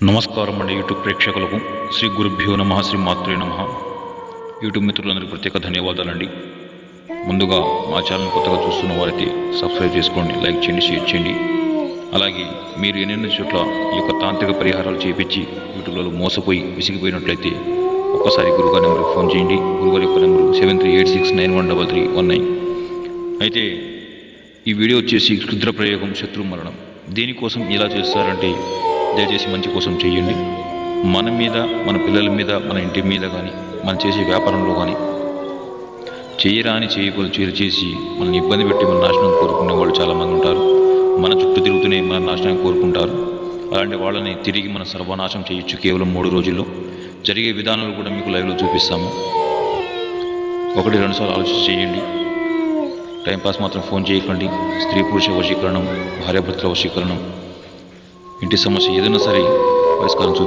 నమస్కారం అండి యూట్యూబ్ ప్రేక్షకులకు శ్రీ గురుభ్యో నమ శ్రీ మాత్రే నమ. యూట్యూబ్ మిత్రులందరికీ ప్రత్యేక ధన్యవాదాలండి. ముందుగా మా ఛానల్ కొత్తగా చూస్తున్న వారైతే సబ్స్క్రైబ్ చేసుకోండి, లైక్ చేయండి, షేర్ చేయండి. అలాగే మీరు ఎన్నెన్నో చోట్ల ఈ యొక్క తాంత్రిక పరిహారాలు చేపించి యూట్యూబ్లో మోసపోయి విసిగిపోయినట్లయితే ఒక్కసారి గురుగారి నెంబర్కి ఫోన్ చేయండి. గురుగారి యొక్క నెంబరు 7386913319. అయితే ఈ వీడియో వచ్చేసి క్షుద్ర ప్రయోగం, శత్రు మరణం. దేనికోసం ఇలా చేస్తారంటే దయచేసి మంచి కోసం చేయండి. మన మీద, మన పిల్లల మీద, మన ఇంటి మీద కానీ, మనం చేసే వ్యాపారంలో కానీ చేయరాని చేయకూడదు చేసి మనల్ని ఇబ్బంది పెట్టి మన నాశనం కోరుకునే వాళ్ళు చాలామంది ఉంటారు. మన చుట్టూ తిరుగుతూనే మన నాశనం కోరుకుంటారు. అలాంటి వాళ్ళని తిరిగి మన సర్వనాశం చేయొచ్చు కేవలం 3 రోజుల్లో. జరిగే విధానాలు కూడా మీకు లైవ్లో చూపిస్తాము. 1-2 సార్లు ఆలోచించి చేయండి. టైంపాస్ మాత్రం ఫోన్ చేయకండి. స్త్రీ పురుష వశీకరణం, భార్యాభర్తల వశీకరణం, ఇంటి సమస్య ఏదైనా సరే పరిష్కారం